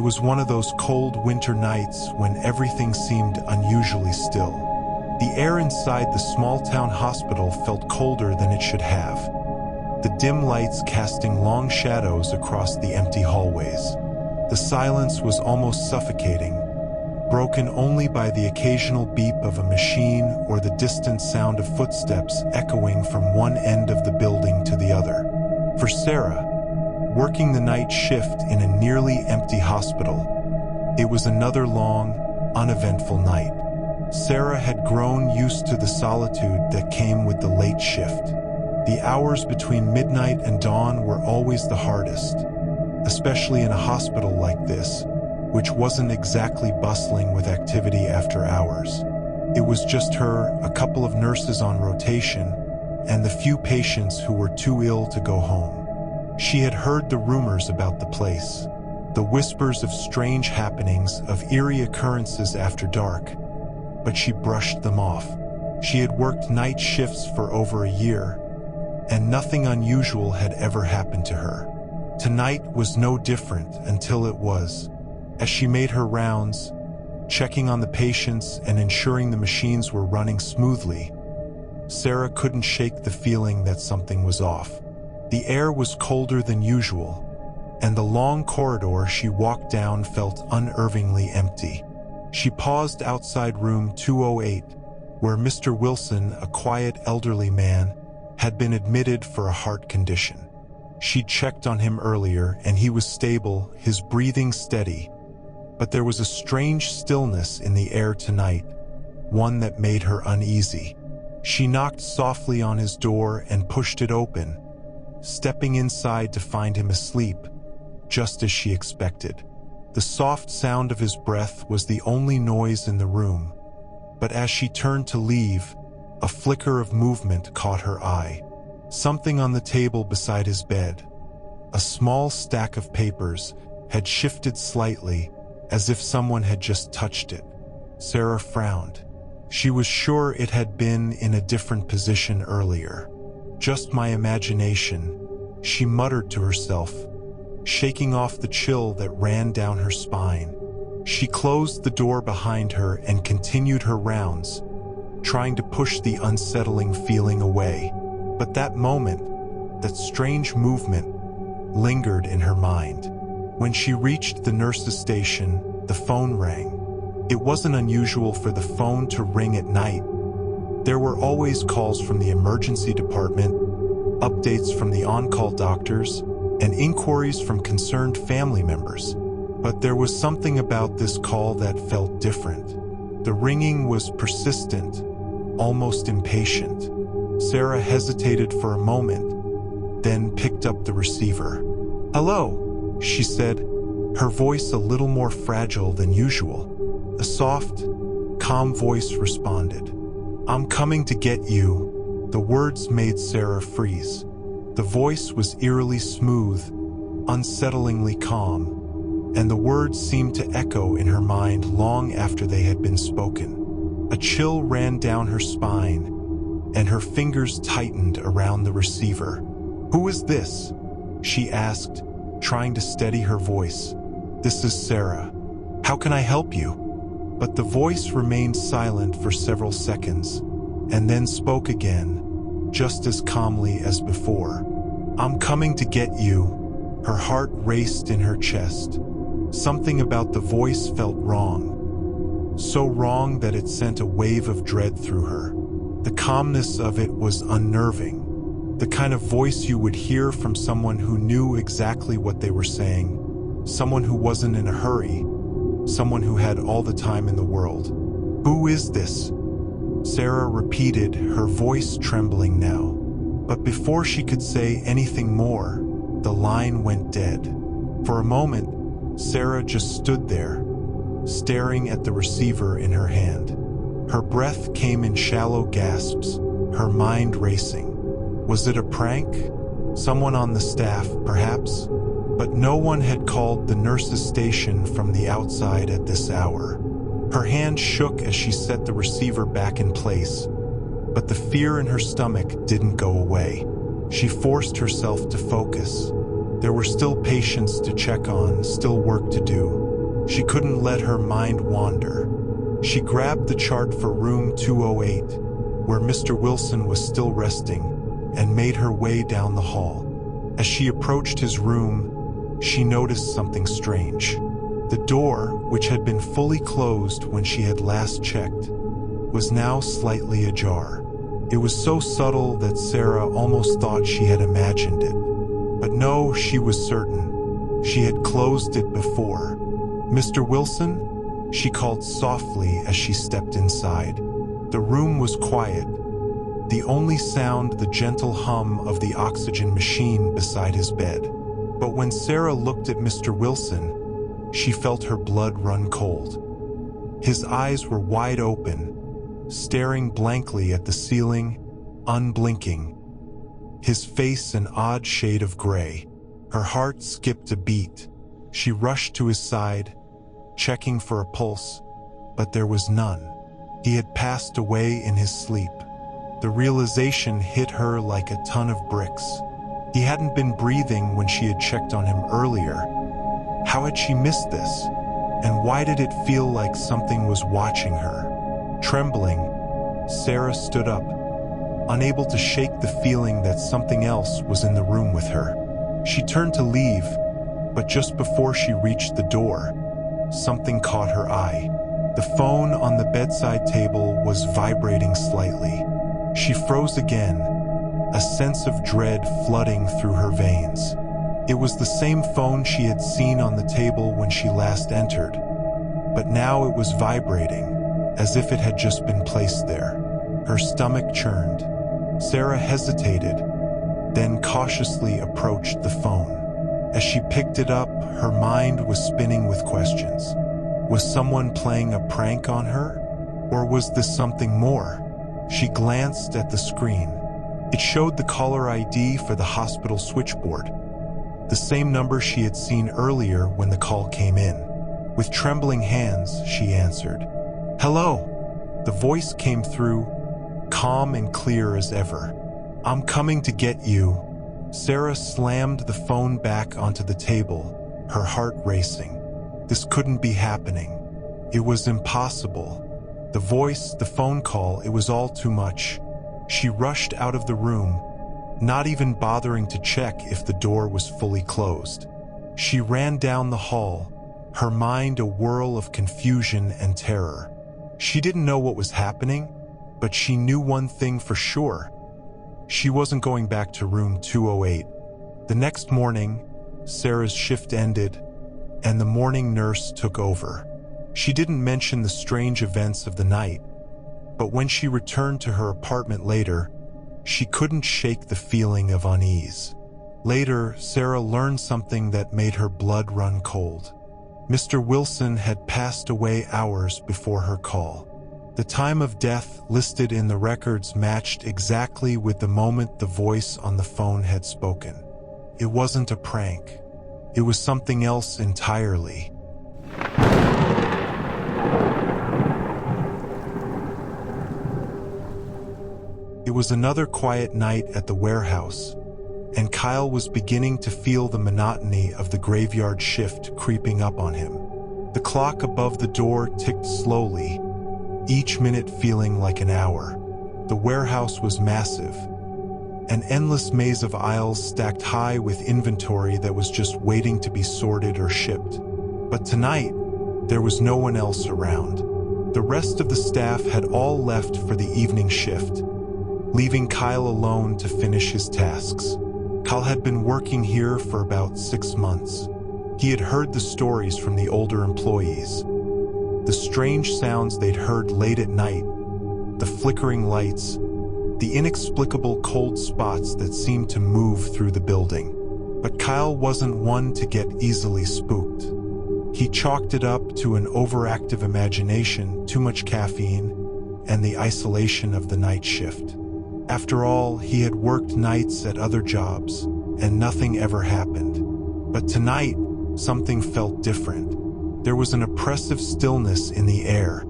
was one of those cold winter nights when everything seemed unusually still. The air inside the small-town hospital felt colder than it should have, the dim lights casting long shadows across the empty hallways. The silence was almost suffocating, broken only by the occasional beep of a machine or the distant sound of footsteps echoing from one end of the building to the other. For Sarah, working the night shift in a nearly empty hospital, it was another long, uneventful night. Sarah had grown used to the solitude that came with the late shift. The hours between midnight and dawn were always the hardest, especially in a hospital like this, which wasn't exactly bustling with activity after hours. It was just her, a couple of nurses on rotation, and the few patients who were too ill to go home. She had heard the rumors about the place, the whispers of strange happenings, of eerie occurrences after dark, but she brushed them off. She had worked night shifts for over a year, and nothing unusual had ever happened to her. Tonight was no different until it was. As she made her rounds, checking on the patients and ensuring the machines were running smoothly, Sarah couldn't shake the feeling that something was off. The air was colder than usual, and the long corridor she walked down felt unnervingly empty. She paused outside room 208, where Mr. Wilson, a quiet elderly man, had been admitted for a heart condition. She'd checked on him earlier, and he was stable, his breathing steady, but there was a strange stillness in the air tonight, one that made her uneasy. She knocked softly on his door and pushed it open, stepping inside to find him asleep, just as she expected. The soft sound of his breath was the only noise in the room, but as she turned to leave, a flicker of movement caught her eye. Something on the table beside his bed, a small stack of papers, had shifted slightly, as if someone had just touched it. Sarah frowned. She was sure it had been in a different position earlier. Just my imagination, she muttered to herself, shaking off the chill that ran down her spine. She closed the door behind her and continued her rounds, trying to push the unsettling feeling away. But that moment, that strange movement, lingered in her mind. When she reached the nurse's station, the phone rang. It wasn't unusual for the phone to ring at night. There were always calls from the emergency department, updates from the on-call doctors, and inquiries from concerned family members. But there was something about this call that felt different. The ringing was persistent, almost impatient. Sarah hesitated for a moment, then picked up the receiver. "Hello," she said, her voice a little more fragile than usual. A soft, calm voice responded. "I'm coming to get you." The words made Sarah freeze. The voice was eerily smooth, unsettlingly calm, and the words seemed to echo in her mind long after they had been spoken. A chill ran down her spine, and her fingers tightened around the receiver. "Who is this?" she asked, trying to steady her voice. "This is Sarah. How can I help you?" But the voice remained silent for several seconds, and then spoke again, just as calmly as before. "I'm coming to get you." Her heart raced in her chest. Something about the voice felt wrong, so wrong that it sent a wave of dread through her. The calmness of it was unnerving, the kind of voice you would hear from someone who knew exactly what they were saying, someone who wasn't in a hurry, someone who had all the time in the world. "Who is this?" Sarah repeated, her voice trembling now. But before she could say anything more, the line went dead. For a moment, Sarah just stood there, staring at the receiver in her hand. Her breath came in shallow gasps, her mind racing. Was it a prank? Someone on the staff, perhaps? But no one had called the nurse's station from the outside at this hour. Her hand shook as she set the receiver back in place, but the fear in her stomach didn't go away. She forced herself to focus. There were still patients to check on, still work to do. She couldn't let her mind wander. She grabbed the chart for room 208, where Mr. Wilson was still resting, and made her way down the hall. As she approached his room, she noticed something strange. The door, which had been fully closed when she had last checked, was now slightly ajar. It was so subtle that Sarah almost thought she had imagined it. But no, she was certain. She had closed it before. "Mr. Wilson?" she called softly as she stepped inside. The room was quiet. The only sound the gentle hum of the oxygen machine beside his bed. But when Sarah looked at Mr. Wilson, she felt her blood run cold. His eyes were wide open, staring blankly at the ceiling, unblinking. His face an odd shade of gray. Her heart skipped a beat. She rushed to his side, checking for a pulse, but there was none. He had passed away in his sleep. The realization hit her like a ton of bricks. He hadn't been breathing when she had checked on him earlier. How had she missed this? And why did it feel like something was watching her? Trembling, Sarah stood up, unable to shake the feeling that something else was in the room with her. She turned to leave, but just before she reached the door, something caught her eye. The phone on the bedside table was vibrating slightly. She froze again, a sense of dread flooding through her veins. It was the same phone she had seen on the table when she last entered, but now it was vibrating, as if it had just been placed there. Her stomach churned. Sarah hesitated, then cautiously approached the phone. As she picked it up, her mind was spinning with questions. Was someone playing a prank on her? Or was this something more? She glanced at the screen. It showed the caller ID for the hospital switchboard, the same number she had seen earlier when the call came in. With trembling hands, she answered. "Hello." The voice came through, calm and clear as ever. "I'm coming to get you." Sarah slammed the phone back onto the table, her heart racing. This couldn't be happening. It was impossible. The voice, the phone call, it was all too much. She rushed out of the room, not even bothering to check if the door was fully closed. She ran down the hall, her mind a whirl of confusion and terror. She didn't know what was happening, but she knew one thing for sure. She wasn't going back to room 208. The next morning, Sarah's shift ended, and the morning nurse took over. She didn't mention the strange events of the night, but when she returned to her apartment later, she couldn't shake the feeling of unease. Later, Sarah learned something that made her blood run cold. Mr. Wilson had passed away hours before her call. The time of death listed in the records matched exactly with the moment the voice on the phone had spoken. It wasn't a prank. It was something else entirely. It was another quiet night at the warehouse, and Kyle was beginning to feel the monotony of the graveyard shift creeping up on him. The clock above the door ticked slowly, each minute feeling like an hour. The warehouse was massive, an endless maze of aisles stacked high with inventory that was just waiting to be sorted or shipped. But tonight, there was no one else around. The rest of the staff had all left for the evening shift, leaving Kyle alone to finish his tasks. Kyle had been working here for about 6 months. He had heard the stories from the older employees, the strange sounds they'd heard late at night, the flickering lights, the inexplicable cold spots that seemed to move through the building. But Kyle wasn't one to get easily spooked. He chalked it up to an overactive imagination, too much caffeine, and the isolation of the night shift. After all, he had worked nights at other jobs, and nothing ever happened. But tonight, something felt different. There was an oppressive stillness in the air,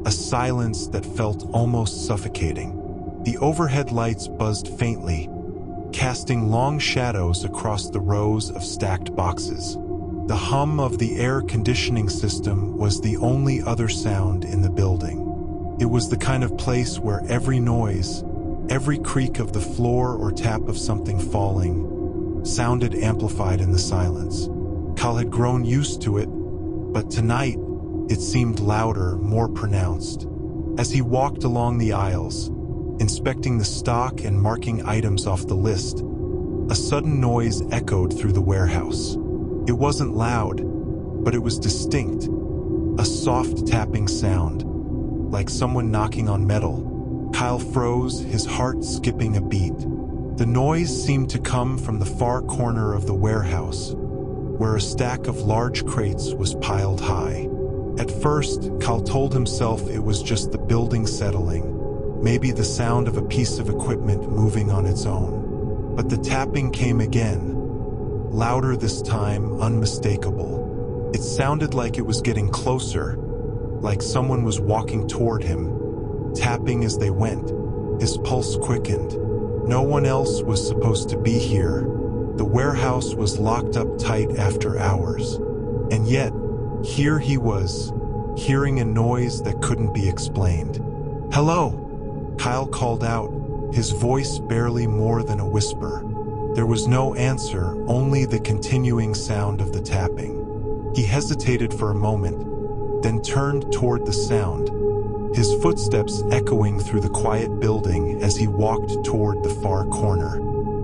a silence that felt almost suffocating. The overhead lights buzzed faintly, casting long shadows across the rows of stacked boxes. The hum of the air conditioning system was the only other sound in the building. It was the kind of place where every noise, every creak of the floor or tap of something falling, sounded amplified in the silence. Kyle had grown used to it, but tonight it seemed louder, more pronounced. As he walked along the aisles, inspecting the stock and marking items off the list, a sudden noise echoed through the warehouse. It wasn't loud, but it was distinct. A soft tapping sound, like someone knocking on metal. Kyle froze, his heart skipping a beat. The noise seemed to come from the far corner of the warehouse, where a stack of large crates was piled high. At first, Kyle told himself it was just the building settling, maybe the sound of a piece of equipment moving on its own. But the tapping came again. Louder this time, unmistakable. It sounded like it was getting closer, like someone was walking toward him, tapping as they went. His pulse quickened. No one else was supposed to be here. The warehouse was locked up tight after hours. And yet, here he was, hearing a noise that couldn't be explained. "Hello!" Kyle called out, his voice barely more than a whisper. There was no answer, only the continuing sound of the tapping. He hesitated for a moment, then turned toward the sound, his footsteps echoing through the quiet building as he walked toward the far corner.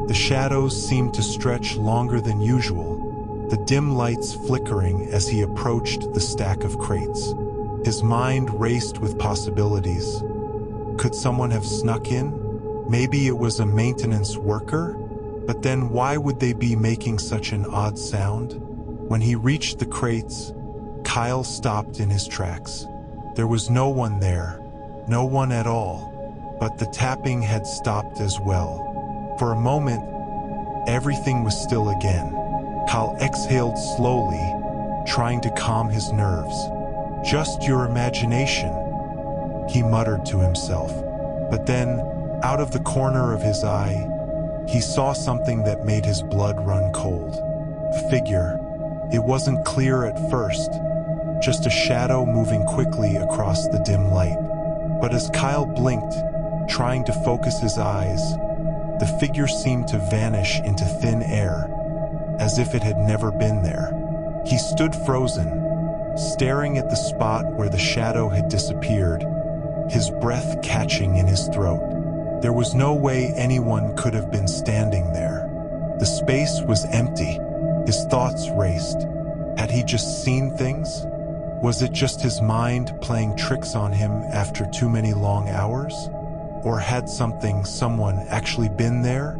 The shadows seemed to stretch longer than usual, the dim lights flickering as he approached the stack of crates. His mind raced with possibilities. Could someone have snuck in? Maybe it was a maintenance worker? But then why would they be making such an odd sound? When he reached the crates, Kyle stopped in his tracks. There was no one there, no one at all, but the tapping had stopped as well. For a moment, everything was still again. Kyle exhaled slowly, trying to calm his nerves. "Just your imagination," he muttered to himself. But then, out of the corner of his eye, he saw something that made his blood run cold. A figure. It wasn't clear at first, just a shadow moving quickly across the dim light. But as Kyle blinked, trying to focus his eyes, the figure seemed to vanish into thin air, as if it had never been there. He stood frozen, staring at the spot where the shadow had disappeared, his breath catching in his throat. There was no way anyone could have been standing there. The space was empty. His thoughts raced. Had he just seen things? Was it just his mind playing tricks on him after too many long hours? Or had someone actually been there?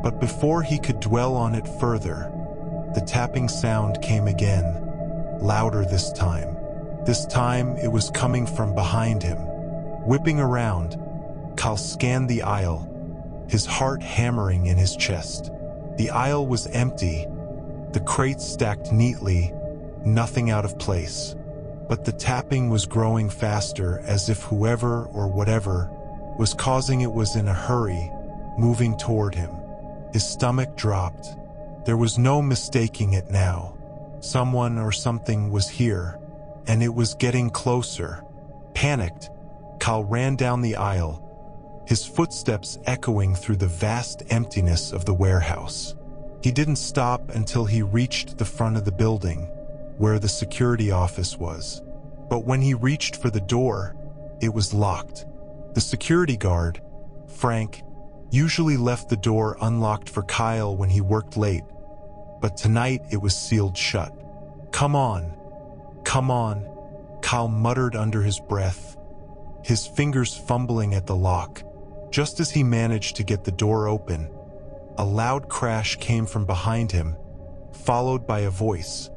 But before he could dwell on it further, the tapping sound came again, louder this time. This time it was coming from behind him. Whipping around, Kyle scanned the aisle, his heart hammering in his chest. The aisle was empty, the crates stacked neatly, nothing out of place. But the tapping was growing faster, as if whoever or whatever was causing it was in a hurry, moving toward him. His stomach dropped. There was no mistaking it now. Someone or something was here, and it was getting closer. Panicked, Kyle ran down the aisle, his footsteps echoing through the vast emptiness of the warehouse. He didn't stop until he reached the front of the building, where the security office was. But when he reached for the door, it was locked. The security guard, Frank, usually left the door unlocked for Kyle when he worked late, but tonight it was sealed shut. Come on, Kyle muttered under his breath, his fingers fumbling at the lock. Just as he managed to get the door open, a loud crash came from behind him, followed by a voice.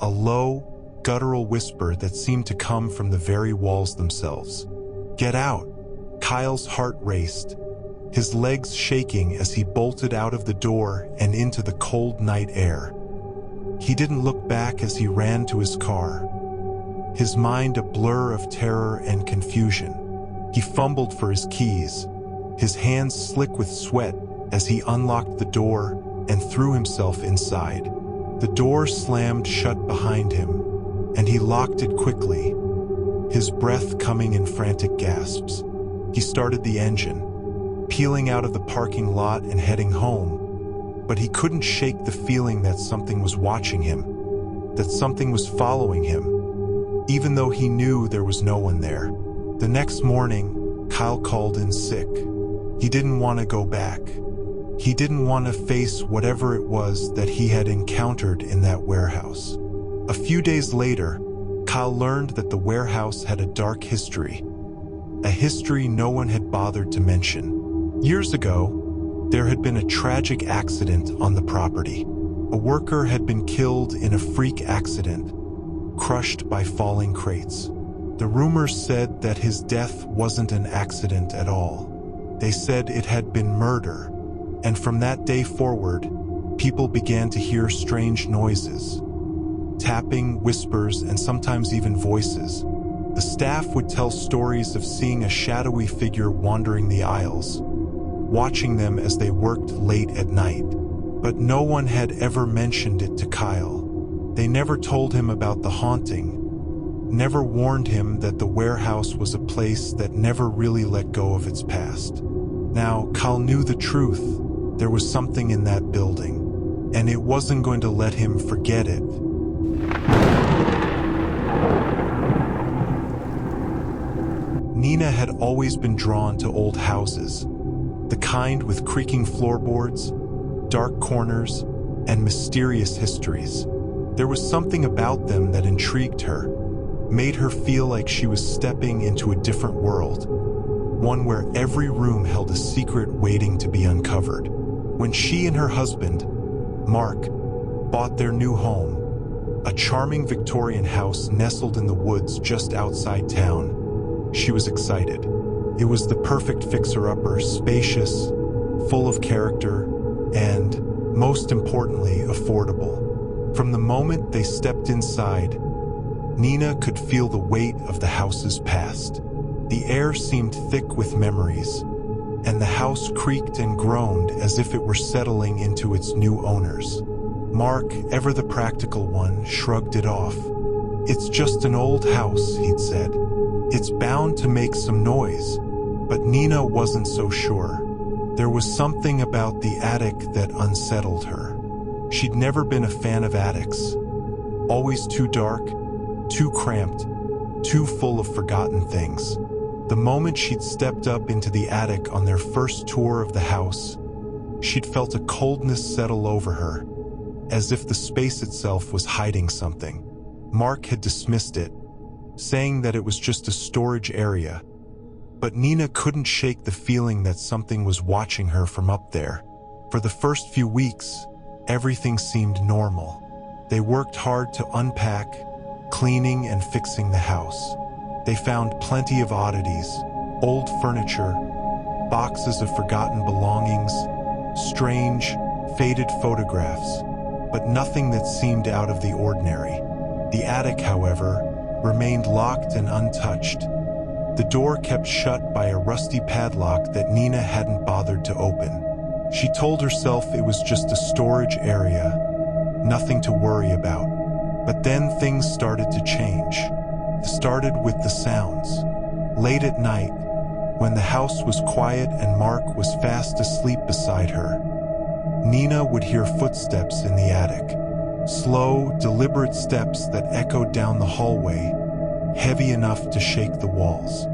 A low, guttural whisper that seemed to come from the very walls themselves. "Get out!" Kyle's heart raced, his legs shaking as he bolted out of the door and into the cold night air. He didn't look back as he ran to his car, his mind a blur of terror and confusion. He fumbled for his keys, his hands slick with sweat as he unlocked the door and threw himself inside. The door slammed shut behind him, and he locked it quickly, his breath coming in frantic gasps. He started the engine, peeling out of the parking lot and heading home, but he couldn't shake the feeling that something was watching him, that something was following him, even though he knew there was no one there. The next morning, Kyle called in sick. He didn't want to go back. He didn't want to face whatever it was that he had encountered in that warehouse. A few days later, Kyle learned that the warehouse had a dark history, a history no one had bothered to mention. Years ago, there had been a tragic accident on the property. A worker had been killed in a freak accident, crushed by falling crates. The rumors said that his death wasn't an accident at all. They said it had been murder, and from that day forward, people began to hear strange noises. Tapping, whispers, and sometimes even voices. The staff would tell stories of seeing a shadowy figure wandering the aisles, watching them as they worked late at night. But no one had ever mentioned it to Kyle. They never told him about the haunting, never warned him that the warehouse was a place that never really let go of its past. Now, Kyle knew the truth. There was something in that building, and it wasn't going to let him forget it. Nina had always been drawn to old houses, the kind with creaking floorboards, dark corners, and mysterious histories. There was something about them that intrigued her, made her feel like she was stepping into a different world, one where every room held a secret waiting to be uncovered. When she and her husband, Mark, bought their new home, a charming Victorian house nestled in the woods just outside town, she was excited. It was the perfect fixer-upper, spacious, full of character, and, most importantly, affordable. From the moment they stepped inside, Nina could feel the weight of the house's past. The air seemed thick with memories, and the house creaked and groaned as if it were settling into its new owners. Mark, ever the practical one, shrugged it off. "It's just an old house," he'd said. "It's bound to make some noise." But Nina wasn't so sure. There was something about the attic that unsettled her. She'd never been a fan of attics. Always too dark, too cramped, too full of forgotten things. The moment she'd stepped up into the attic on their first tour of the house, she'd felt a coldness settle over her, as if the space itself was hiding something. Mark had dismissed it, saying that it was just a storage area, but Nina couldn't shake the feeling that something was watching her from up there. For the first few weeks, everything seemed normal. They worked hard to unpack, cleaning and fixing the house. They found plenty of oddities, old furniture, boxes of forgotten belongings, strange, faded photographs, but nothing that seemed out of the ordinary. The attic, however, remained locked and untouched. The door kept shut by a rusty padlock that Nina hadn't bothered to open. She told herself it was just a storage area, nothing to worry about. But then things started to change. It started with the sounds. Late at night, when the house was quiet and Mark was fast asleep beside her, Nina would hear footsteps in the attic. Slow, deliberate steps that echoed down the hallway, heavy enough to shake the walls.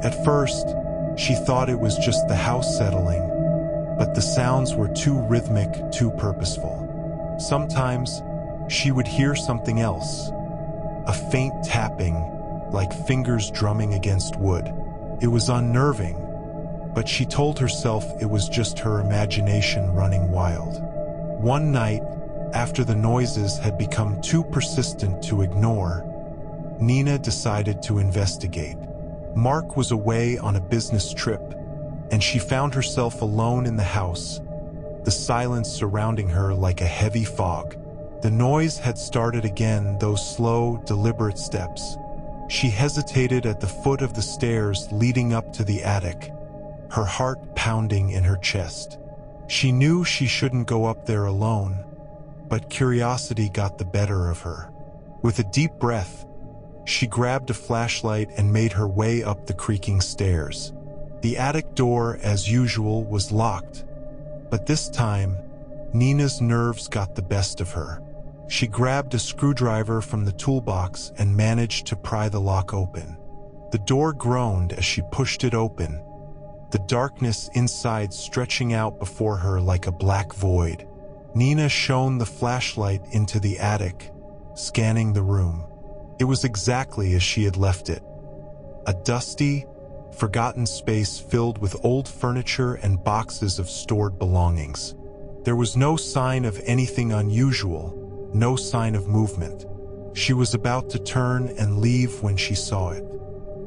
At first, she thought it was just the house settling, but the sounds were too rhythmic, too purposeful. Sometimes, she would hear something else, a faint tapping, like fingers drumming against wood. It was unnerving, but she told herself it was just her imagination running wild. One night, after the noises had become too persistent to ignore, Nina decided to investigate. Mark was away on a business trip, and she found herself alone in the house, the silence surrounding her like a heavy fog. The noise had started again, those slow, deliberate steps. She hesitated at the foot of the stairs leading up to the attic, her heart pounding in her chest. She knew she shouldn't go up there alone, but curiosity got the better of her. With a deep breath, she grabbed a flashlight and made her way up the creaking stairs. The attic door, as usual, was locked, but this time, Nina's nerves got the best of her. She grabbed a screwdriver from the toolbox and managed to pry the lock open. The door groaned as she pushed it open, the darkness inside stretching out before her like a black void. Nina shone the flashlight into the attic, scanning the room. It was exactly as she had left it. A dusty, forgotten space filled with old furniture and boxes of stored belongings. There was no sign of anything unusual, no sign of movement. She was about to turn and leave when she saw it.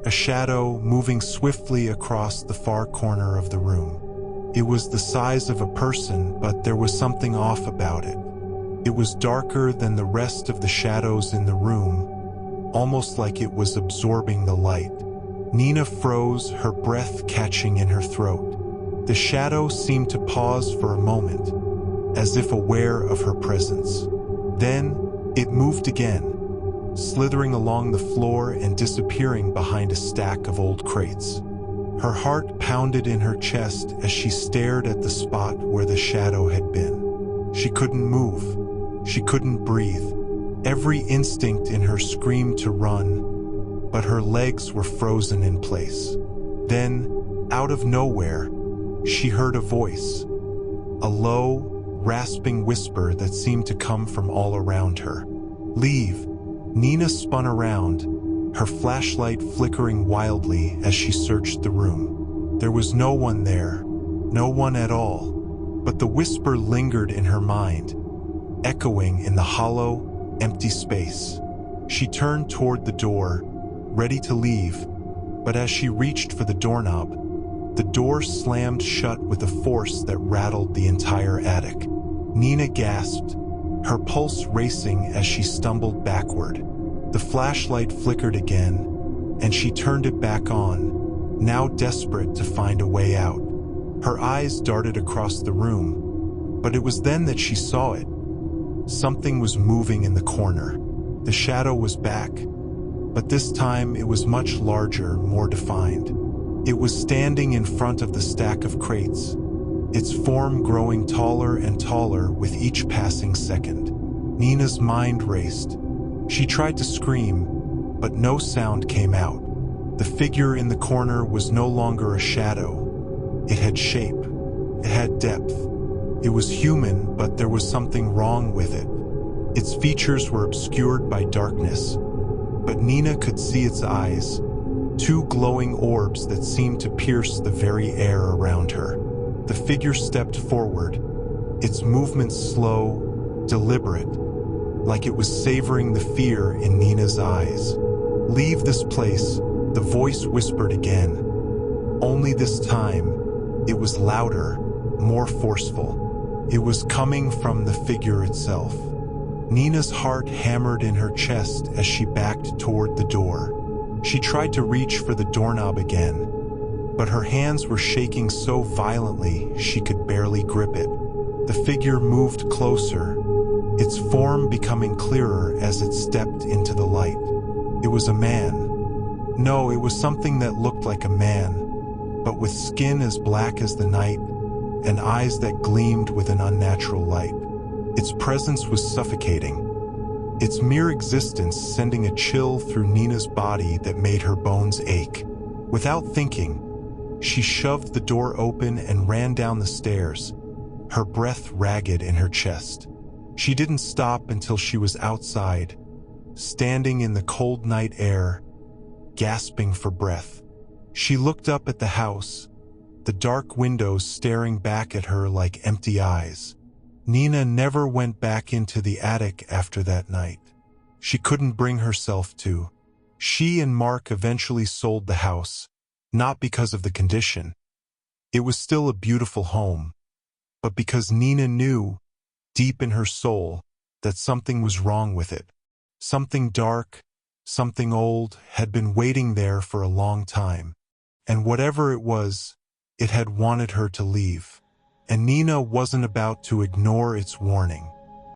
A shadow moving swiftly across the far corner of the room. It was the size of a person, but there was something off about it. It was darker than the rest of the shadows in the room, almost like it was absorbing the light. Nina froze, her breath catching in her throat. The shadow seemed to pause for a moment, as if aware of her presence. Then, it moved again, slithering along the floor and disappearing behind a stack of old crates. Her heart pounded in her chest as she stared at the spot where the shadow had been. She couldn't move. She couldn't breathe. Every instinct in her screamed to run, but her legs were frozen in place. Then, out of nowhere, she heard a voice. A low, rasping whisper that seemed to come from all around her. "Leave." Nina spun around, her flashlight flickering wildly as she searched the room. There was no one there, no one at all, but the whisper lingered in her mind, echoing in the hollow, empty space. She turned toward the door, ready to leave, but as she reached for the doorknob, the door slammed shut with a force that rattled the entire attic. Nina gasped, her pulse racing as she stumbled backward. The flashlight flickered again, and she turned it back on, now desperate to find a way out. Her eyes darted across the room, but it was then that she saw it. Something was moving in the corner. The shadow was back, but this time it was much larger, more defined. It was standing in front of the stack of crates, its form growing taller and taller with each passing second. Nina's mind raced. She tried to scream, but no sound came out. The figure in the corner was no longer a shadow. It had shape. It had depth. It was human, but there was something wrong with it. Its features were obscured by darkness, but Nina could see its eyes, two glowing orbs that seemed to pierce the very air around her. The figure stepped forward, its movements slow, deliberate, like it was savoring the fear in Nina's eyes. "Leave this place," the voice whispered again. Only this time, it was louder, more forceful. It was coming from the figure itself. Nina's heart hammered in her chest as she backed toward the door. She tried to reach for the doorknob again, but her hands were shaking so violently she could barely grip it. The figure moved closer, its form becoming clearer as it stepped into the light. It was a man. No, it was something that looked like a man, but with skin as black as the night and eyes that gleamed with an unnatural light. Its presence was suffocating, its mere existence sending a chill through Nina's body that made her bones ache. Without thinking, she shoved the door open and ran down the stairs, her breath ragged in her chest. She didn't stop until she was outside, standing in the cold night air, gasping for breath. She looked up at the house, the dark windows staring back at her like empty eyes. Nina never went back into the attic after that night. She couldn't bring herself to. She and Mark eventually sold the house, not because of the condition. It was still a beautiful home, but because Nina knew, deep in her soul, that something was wrong with it. Something dark, something old, had been waiting there for a long time. And whatever it was, it had wanted her to leave. And Nina wasn't about to ignore its warning.